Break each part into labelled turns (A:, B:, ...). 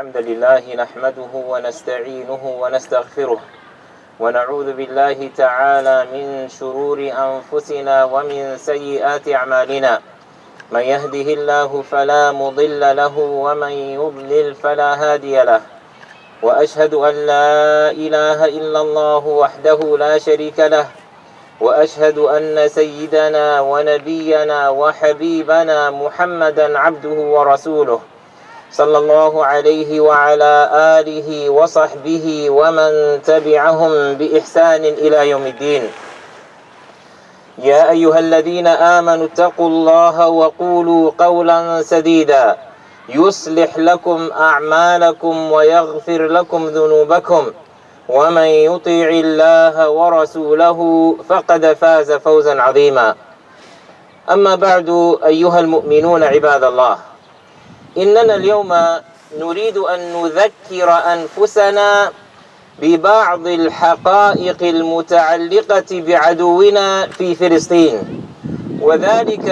A: الحمد لله نحمده ونستعينه ونستغفره ونعوذ بالله تعالى من شرور أنفسنا ومن سيئات أعمالنا من يهده الله فلا مضل له ومن يضلل فلا هادي له وأشهد أن لا إله إلا الله وحده لا شريك له وأشهد أن سيدنا ونبينا وحبيبنا محمدا عبده ورسوله صلى الله عليه وعلى آله وصحبه ومن تبعهم بإحسان إلى يوم الدين. يا أيها الذين آمنوا اتقوا الله وقولوا قولا سديدا يصلح لكم أعمالكم ويغفر لكم ذنوبكم ومن يطع الله ورسوله فقد فاز فوزا عظيما. أما بعد أيها المؤمنون عباد الله، إننا اليوم نريد أن نذكر أنفسنا ببعض الحقائق المتعلقة بعدونا في فلسطين، وذلك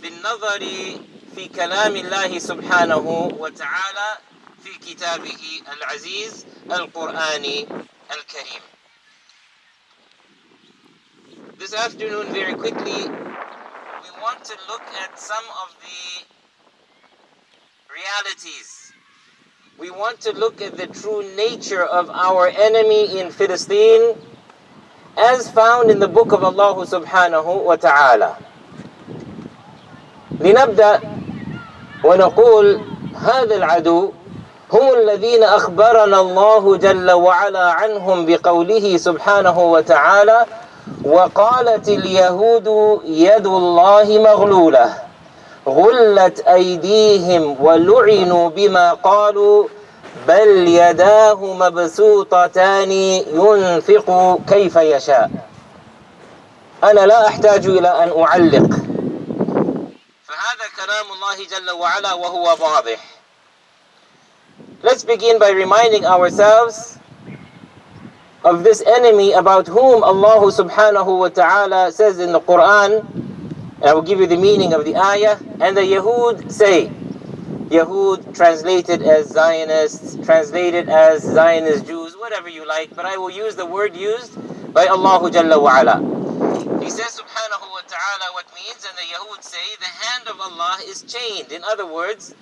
A: بالنظر في كلام الله سبحانه وتعالى في كتابه العزيز القرآن الكريم. This afternoon, very quickly, we want to look at some of the realities. We want to look at the true nature of our enemy in Palestine as found in the book of Allah subhanahu wa ta'ala. لنبدأ ونقول هذا العدو هم الذين أخبرنا الله جل وعلا عنهم بقوله سبحانه وتعالى: وقالت اليهود يد الله مغلولة غلت أيديهم ولعنوا بما قالوا بل يداه مبسوطتان ينفق كيف يشاء. أنا لا أحتاج إلى أن أعلق، فهذا كلام الله جل وعلا وهو واضح. Let's begin by reminding ourselves of this enemy about whom Allah subhanahu wa ta'ala says in the Quran, and I will give you the meaning of the ayah. And the Yahud say, Yahud translated as Zionists, translated as Zionist Jews, whatever you like, but I will use the word used by Allah Jalla wa Ala. He says subhanahu wa ta'ala what means, and the Yahud say the hand of Allah is chained. In other words,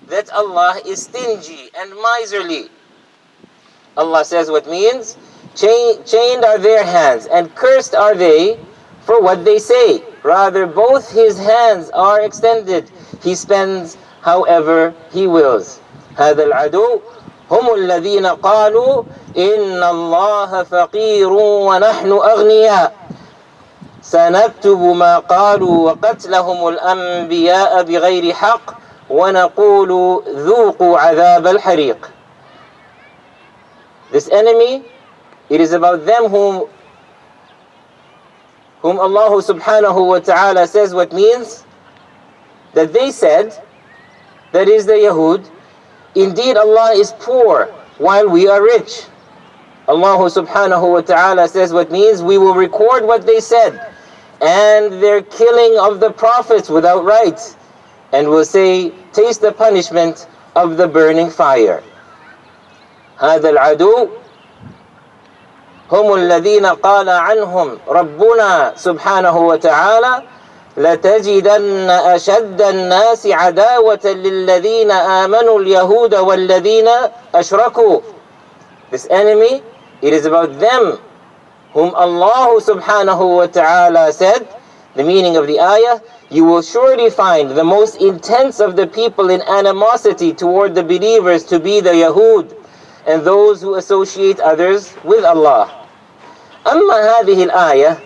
A: that Allah is stingy and miserly. Allah says what means, chained are their hands and cursed are they for what they say. Rather, both his hands are extended. He spends however he wills. هذا العدو هم الذين قالوا إن الله فقير ونحن أغنياء سنكتب ما قالوا وقتلهم الأنبياء بغير حق ونقول ذوقوا عذاب الحريق. This enemy, it is about them whom Allah subhanahu wa ta'ala says what means that they said, that is the Yahud, indeed Allah is poor while we are rich. Allah subhanahu wa ta'ala says what means we will record what they said and their killing of the prophets without right, and will say, taste the punishment of the burning fire. هذا العدو هم الذين قال عنهم ربنا سبحانه وتعالى لتجدن أشد الناس عداوة للذين آمنوا اليهود والذين أشركوا. This enemy, it is about them whom Allah subhanahu wa ta'ala said, the meaning of the ayah, you will surely find the most intense of the people in animosity toward the believers to be the Yahud and those who associate others with Allah. أما هذه الآية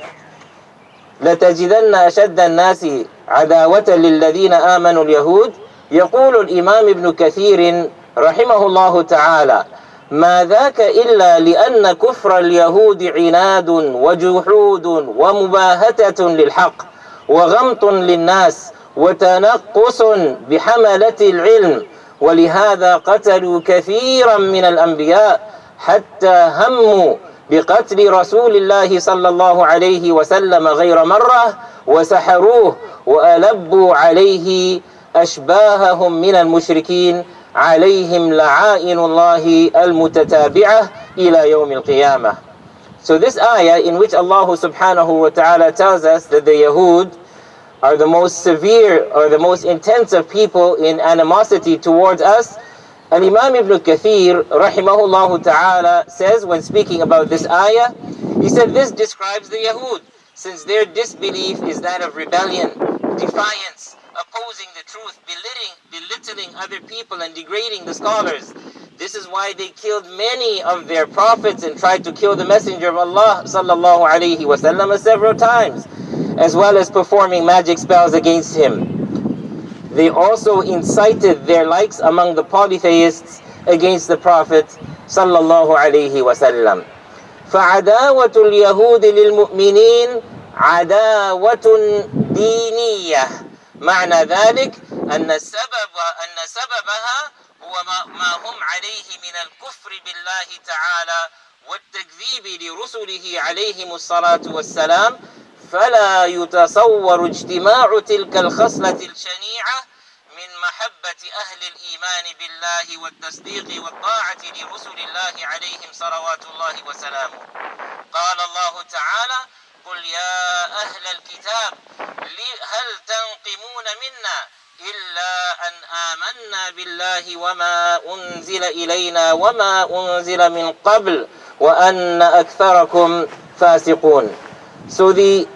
A: لتجدن أشد الناس عداوة للذين آمنوا اليهود، يقول الإمام ابن كثير رحمه الله تعالى ما ذاك إلا لأن كفر اليهود عناد وجحود ومباهتة للحق وغمط للناس وتنقص بحملة العلم، ولهذا قتلوا كثيرا من الأنبياء حتى هموا بقتل رسول الله صلى الله عليه وسلم غير مرة وسحروه وألبوا عليه أشباههم من المشركين عليهم لعائن الله المتتابعة إلى يوم القيامة. So this ayah, in which Allah subhanahu wa ta'ala tells us that the Yahud are the most severe or the most intense of people in animosity towards us, and Imam Ibn Kathir rahimahullah ta'ala says, when speaking about this ayah, he said this describes the Yahud, since their disbelief is that of rebellion, defiance, opposing the truth, belittling other people and degrading the scholars. This is why they killed many of their prophets and tried to kill the Messenger of Allah sallallahu alaihi wasallam several times, as well as performing magic spells against him. They also incited their likes among the polytheists against the Prophet sallallahu alaihi wasallam. فعداوة اليهود للمؤمنين عداوة دينية. معنى ذلك أن سببها هو ما هم عليه من الكفر بالله تعالى والتكذيب لرسله عليهم الصلاة والسلام، فلا يتصور اجتماع تلك الخصلة الشنيعة من محبة أهل الإيمان بالله والتصديق والطاعة لرسل الله عليهم صلوات الله وسلامه. قال الله تعالى: قل يا أهل الكتاب هل تنقمون منا إلا أن آمنا بالله وما أنزل إلينا وما أنزل من قبل وأن أكثركم فاسقون. So the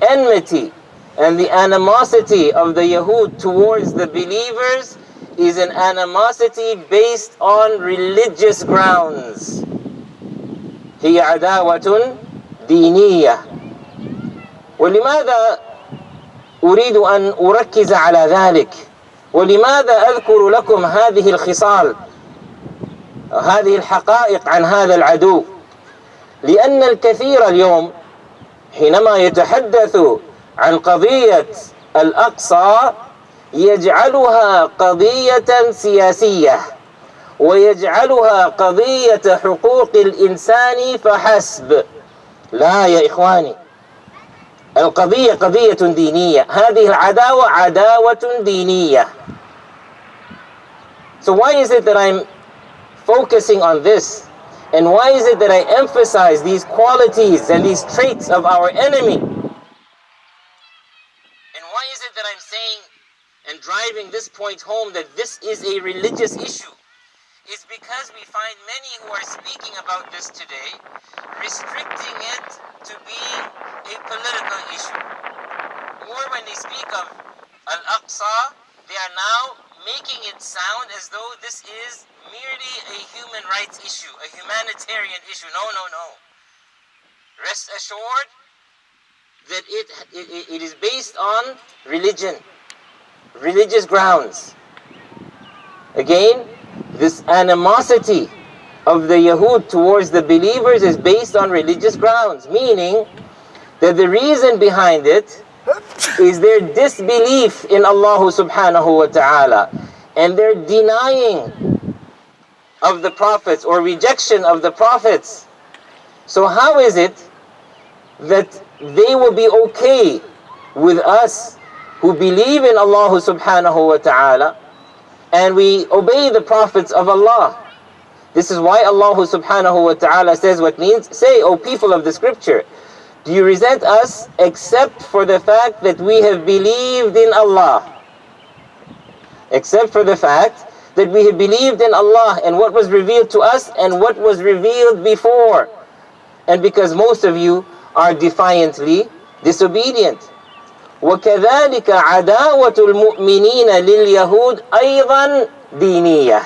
A: enmity and the animosity of the Yahud towards the believers is an animosity based on religious grounds. هي عداوة دينية. ولماذا أريد أن أركز على ذلك؟ ولماذا أذكر لكم هذه الخصال، هذه الحقائق عن هذا العدو؟ لأن الكثير اليوم حينما يتحدث عن قضية الأقصى يجعلها قضية سياسية، ويجعلها قضية حقوق الإنسان فحسب. لا يا إخواني، القضية قضية دينية. هذه العداوة عداوة دينية. So why is it that I'm focusing on this? And why is it that I emphasize these qualities and these traits of our enemy? And why is it that I'm saying and driving this point home that this is a religious issue? Is because we find many who are speaking about this today restricting it to being a political issue. Or when they speak of Al-Aqsa, they are now making it sound as though this is merely a human rights issue, a humanitarian issue. No. Rest assured that it is based on religion, religious grounds. Again, this animosity of the Yahud towards the believers is based on religious grounds, meaning that the reason behind it is their disbelief in Allah subhanahu wa ta'ala and their denying of the prophets or rejection of the prophets. So how is it that they will be okay with us who believe in Allah subhanahu wa ta'ala and we obey the prophets of Allah? This is why Allah subhanahu wa ta'ala says what means, say, O people of the scripture, do you resent us except for the fact that we have believed in Allah? Except for the fact that we have believed in Allah and what was revealed to us and what was revealed before. And because most of you are defiantly disobedient. وَكَذَلِكَ عَدَاوَةُ الْمُؤْمِنِينَ لِلْيَهُودِ أَيْضًا دِينِيَةٌ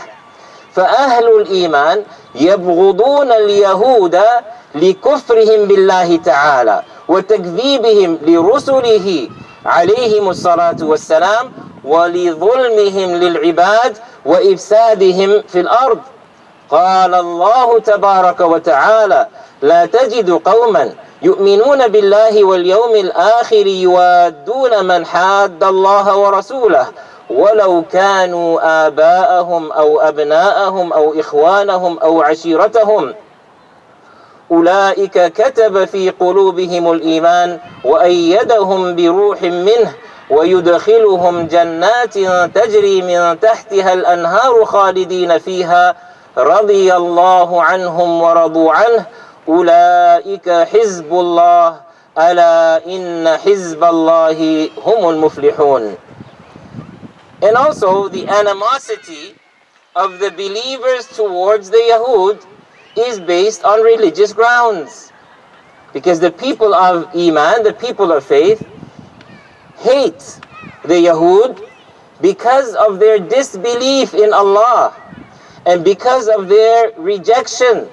A: فأهل الإيمان يبغضون اليهود لكفرهم بالله تعالى وتكذيبهم لرسله عليهم الصلاة والسلام ولظلمهم للعباد وإفسادهم في الأرض. قال الله تبارك وتعالى: لا تجد قوما يؤمنون بالله واليوم الآخر يوادون من حاد الله ورسوله ولو كانوا آباءهم أو أبناءهم أو إخوانهم أو عشيرتهم أولئك كتب في قلوبهم الإيمان وأيدهم بروح منه ويدخلهم جنات تجري من تحتها الأنهار خالدين فيها رضي الله عنهم ورضوا عنه أولئك حزب الله ألا إن حزب الله هم المفلحون. And also the animosity of the believers towards the Yahud is based on religious grounds. Because the people of Iman, the people of faith, hate the Yahud because of their disbelief in Allah and because of their rejection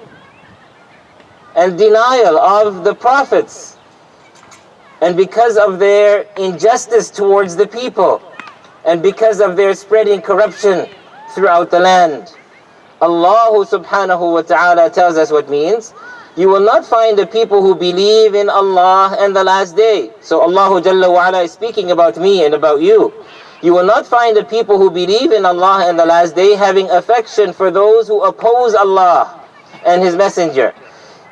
A: and denial of the prophets and because of their injustice towards the people and because of their spreading corruption throughout the land. Allah subhanahu wa ta'ala tells us what means. You will not find the people who believe in Allah and the last day. So Allah Jalla wa Ala is speaking about me and about you. You will not find the people who believe in Allah and the last day having affection for those who oppose Allah and His Messenger,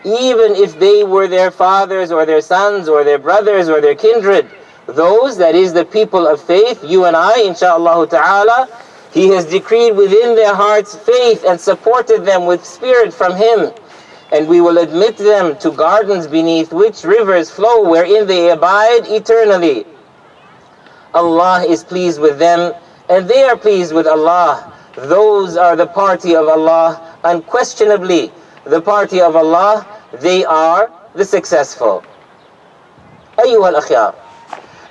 A: even if they were their fathers or their sons or their brothers or their kindred. Those, that is the people of faith, you and I, insha'Allah ta'ala, He has decreed within their hearts faith and supported them with spirit from Him. And we will admit them to gardens beneath which rivers flow, wherein they abide eternally. Allah is pleased with them, and they are pleased with Allah. Those are the party of Allah, unquestionably the party of Allah. They are the successful. أيها الأخيار،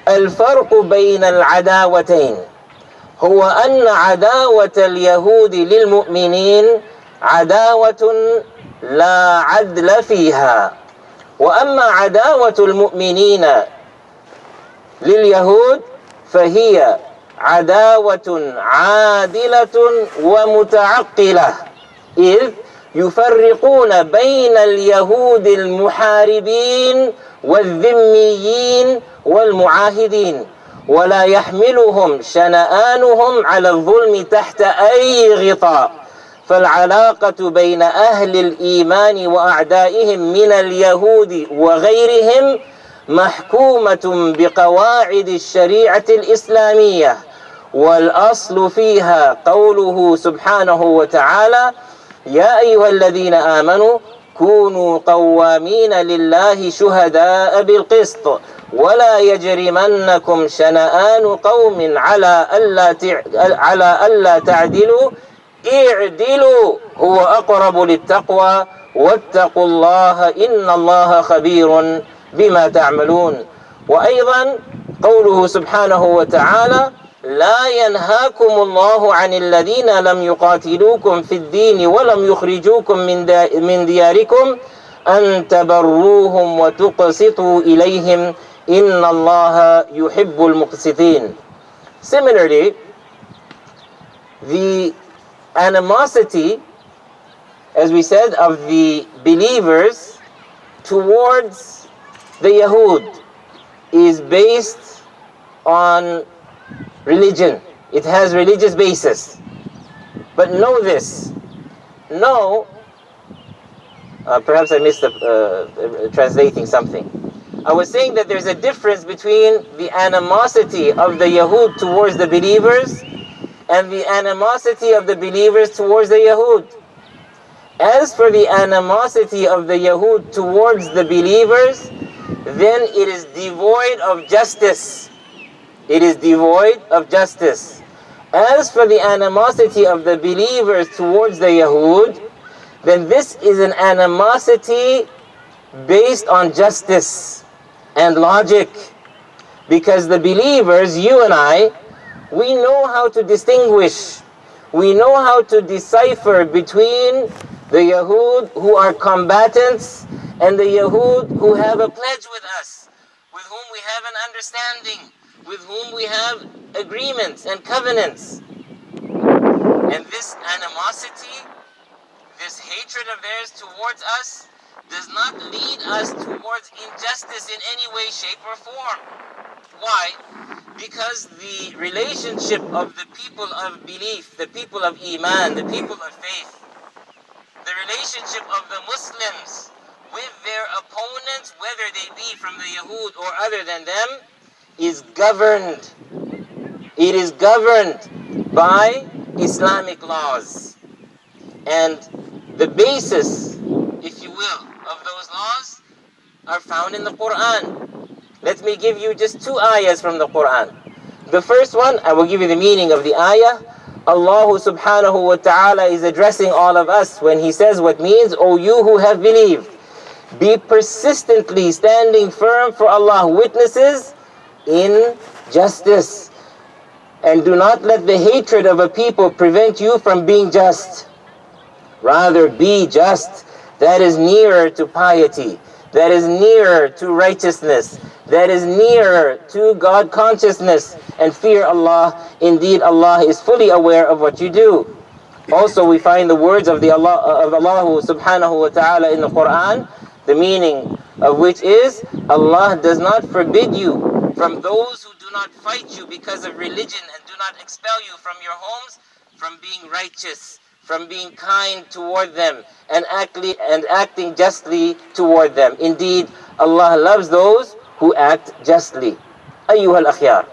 A: الفرق بين العداوتين هو أن عداوة اليهود للمؤمنين عداوة لا عدل فيها، وأما عداوة المؤمنين لليهود فهي عداوة عادلة ومتعقلة، إذ يفرقون بين اليهود المحاربين والذميين والمعاهدين، ولا يحملهم شنآنهم على الظلم تحت أي غطاء. فالعلاقة بين أهل الإيمان وأعدائهم من اليهود وغيرهم محكومة بقواعد الشريعة الإسلامية، والأصل فيها قوله سبحانه وتعالى: يا أيها الذين آمنوا كونوا قوامين لله شهداء بالقسط ولا يجرمنكم شنآن قوم على ألا تعدلوا اعدلوا هو أقرب للتقوى واتقوا الله إن الله خبير بما تعملون. وأيضا قوله سبحانه وتعالى: لا ينهاكم الله عن الذين لم يقاتلوكم في الدين ولم يخرجوكم من دياركم أن تبروهم وتقسطوا إليهم إن الله يحب المقسطين. Similarly, the animosity, as we said, of the believers towards the Yahud is based on religion. It has religious basis. But know this. Know, perhaps I missed translating something. I was saying that there's a difference between the animosity of the Yahud towards the believers and the animosity of the believers towards the Yahud. As for the animosity of the Yahud towards the believers, then it is devoid of justice. It is devoid of justice. As for the animosity of the believers towards the Yahud, then this is an animosity based on justice and logic. Because the believers, you and I, we know how to distinguish. We know how to decipher between the Yahud who are combatants and the Yahud who have a pledge with us, with whom we have an understanding, with whom we have agreements and covenants. And this animosity, this hatred of theirs towards us, does not lead us towards injustice in any way, shape, or form. Why? Because the relationship of the people of belief, the people of Iman, the people of faith, the relationship of the Muslims with their opponents, whether they be from the Yahud or other than them, is governed. It is governed by Islamic laws. And the basis, if you will, of those laws are found in the Quran. Let me give you just two ayahs from the Quran. The first one, I will give you the meaning of the ayah. Allah subhanahu wa ta'ala is addressing all of us when He says what means, O you who have believed, be persistently standing firm for Allah, witnesses in justice. And do not let the hatred of a people prevent you from being just. Rather, be just. That is nearer to piety. That is nearer to righteousness. That is nearer to God consciousness and fear Allah. Indeed, Allah is fully aware of what you do. Also, we find the words of Allah subhanahu wa ta'ala in the Quran, the meaning of which is, Allah does not forbid you from those who do not fight you because of religion and do not expel you from your homes, from being righteous, from being kind toward them and acting justly toward them. Indeed, Allah loves those who act justly. أيها الأخيار،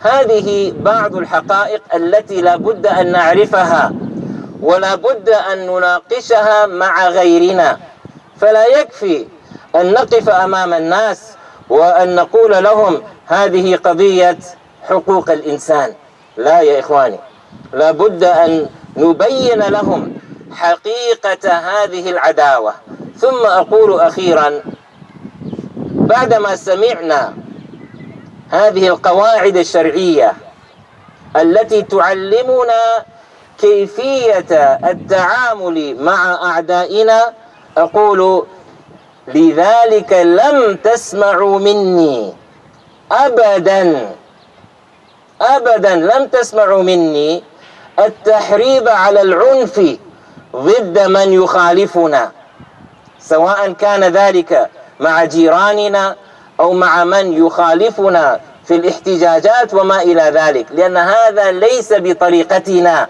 A: هذه بعض الحقائق التي لا بد أن نعرفها ولا بد أن نناقشها مع غيرنا. فلا يكفي أن نقف أمام الناس وأن نقول لهم هذه قضية حقوق الإنسان. لا يا إخواني، لا بد أن نبين لهم حقيقة هذه العداوة. ثم أقول أخيرا، بعدما سمعنا هذه القواعد الشرعية التي تعلمنا كيفية التعامل مع أعدائنا، أقول لذلك لم تسمعوا مني أبدا أبدا، لم تسمعوا مني التحريض على العنف ضد من يخالفنا، سواء كان ذلك مع جيراننا أو مع من يخالفنا في الاحتجاجات وما إلى ذلك، لأن هذا ليس بطريقتنا.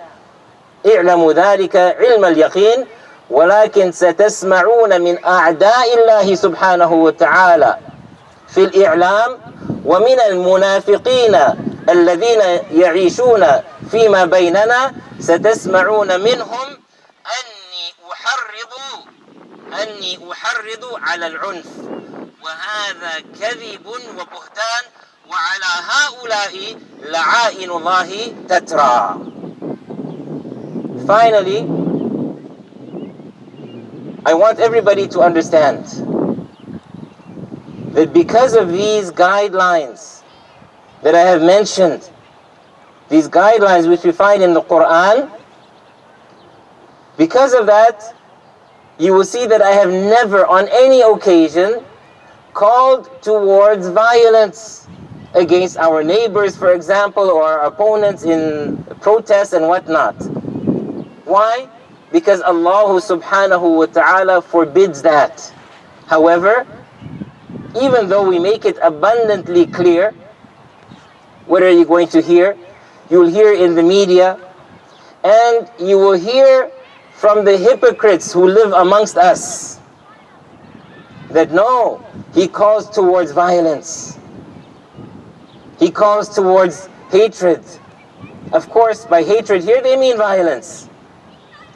A: اعلموا ذلك علم اليقين. ولكن ستسمعون من أعداء الله سبحانه وتعالى في الإعلام ومن المنافقين الذين يعيشون فيما بيننا، ستسمعون منهم أني أحرض على العنف، وهذا كذب وبهتان، وعلى هؤلاء لعائن الله تترى. Finally, I want everybody to understand that because of these guidelines that I have mentioned, these guidelines which we find in the Quran, because of that, you will see that I have never on any occasion called towards violence against our neighbors, for example, or our opponents in protests and whatnot. Why? Because Allah subhanahu wa ta'ala forbids that. However, even though we make it abundantly clear, what are you going to hear? You'll hear in the media, and you will hear from the hypocrites who live amongst us that no, he calls towards violence. He calls towards hatred. Of course, by hatred here they mean violence.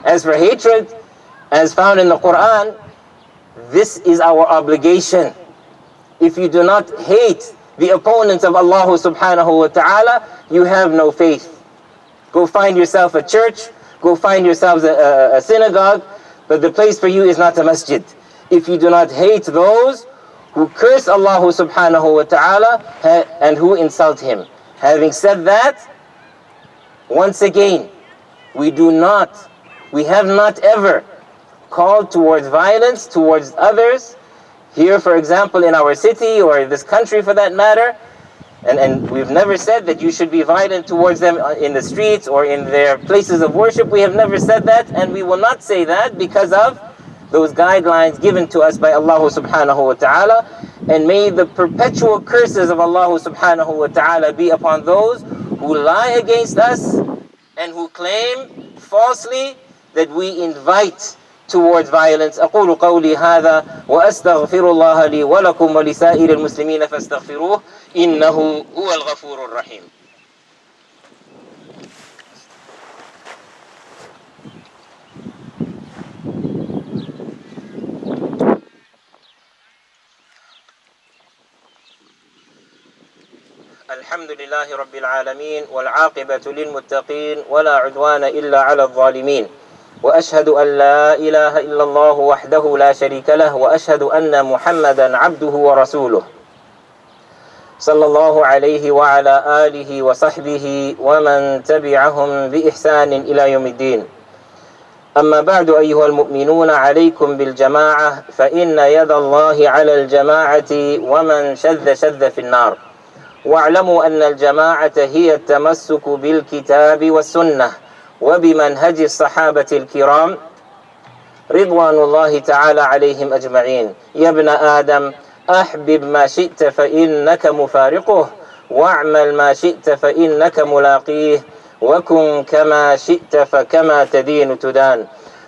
A: As for hatred, as found in the Quran, this is our obligation. If you do not hate the opponents of Allah subhanahu wa ta'ala, you have no faith. Go find yourself a church, go find yourselves a synagogue, but the place for you is not a masjid. If you do not hate those who curse Allah subhanahu wa ta'ala and who insult Him. Having said that, once again, we have not ever called towards violence towards others. Here, for example, in our city or this country for that matter, and we've never said that you should be violent towards them in the streets or in their places of worship. We have never said that, and we will not say that because of those guidelines given to us by Allah subhanahu wa ta'ala. And may the perpetual curses of Allah subhanahu wa ta'ala be upon those who lie against us and who claim falsely that we invite towards violence. أقول قولي هذا وأستغفر الله لي ولكم ولسائر المسلمين فاستغفروه إنه هو الغفور الرحيم. الحمد لله رب العالمين والعاقبة للمتقين ولا عدوان إلا على الظالمين، وأشهد أن لا إله إلا الله وحده لا شريك له، وأشهد أن محمدا عبده ورسوله صلى الله عليه وعلى آله وصحبه ومن تبعهم بإحسان إلى يوم الدين. أما بعد أيها المؤمنون، عليكم بالجماعة فإن يد الله على الجماعة ومن شذ شذ في النار. واعلموا أن الجماعة هي التمسك بالكتاب والسنة وبمنهج الصحابة الكرام رضوان الله تعالى عليهم أجمعين. يا ابن آدم أحبب ما شئت فإنك مفارقه، واعمل ما شئت فإنك ملاقيه، وكن كما شئت فكما تدين تدان.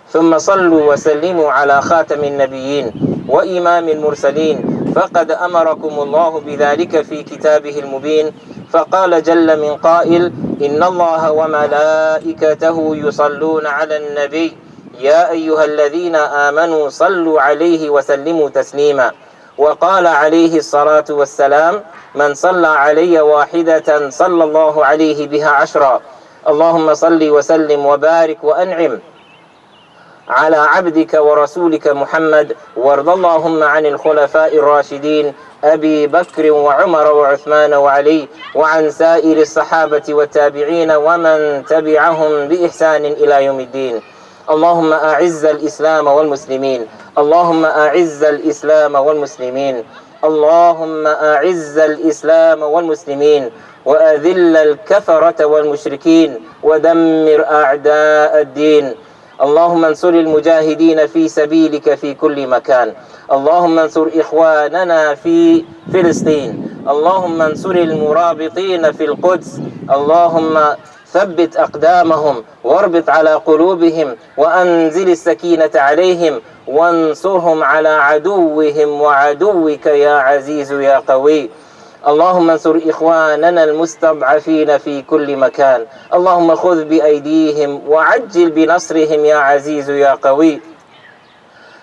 A: ثم صلوا وسلموا على خاتم النبيين وإمام المرسلين، فقد أمركم الله بذلك في كتابه المبين، فقال جل من قائل: إن الله وملائكته يصلون على النبي يا أيها الذين آمنوا صلوا عليه وسلموا تسليما. وقال عليه الصلاة والسلام: من صلى علي واحدة صلى الله عليه بها 10. اللهم صل وسلم وبارك وأنعم على عبدك ورسولك محمد، وارض اللهم عن الخلفاء الراشدين أبي بكر وعمر وعثمان وعلي، وعن سائر الصحابة والتابعين ومن تبعهم بإحسان إلى يوم الدين. اللهم أعز الإسلام والمسلمين، اللهم أعز الإسلام والمسلمين، اللهم أعز الإسلام والمسلمين، وأذل الكفرة والمشركين، ودمر أعداء الدين. اللهم انصر المجاهدين في سبيلك في كل مكان. اللهم انصر إخواننا في فلسطين. اللهم انصر المرابطين في القدس. اللهم ثبت أقدامهم واربط على قلوبهم، وأنزل السكينة عليهم، وانصرهم على عدوهم وعدوك يا عزيز يا قوي. اللهم انصر إخواننا المستضعفين في كل مكان. اللهم خذ بأيديهم وعجل بنصرهم يا عزيز يا قوي.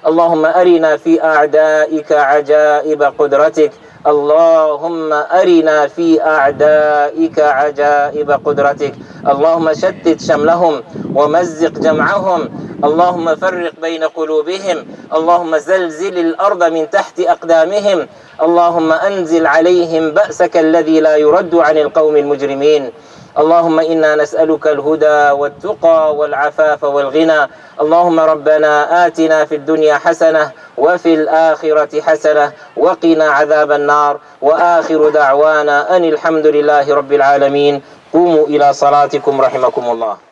A: اللهم أرنا في أعدائك عجائب قدرتك. اللهم أرنا في أعدائك عجائب قدرتك. اللهم شتت شملهم ومزق جمعهم. اللهم فرق بين قلوبهم. اللهم زلزل الأرض من تحت أقدامهم. اللهم أنزل عليهم بأسك الذي لا يرد عن القوم المجرمين. اللهم إنا نسألك الهدى والتقى والعفاف والغنى. اللهم ربنا آتنا في الدنيا حسنة وفي الآخرة حسنة وقنا عذاب النار. وآخر دعوانا أن الحمد لله رب العالمين. قوموا إلى صلاتكم رحمكم الله.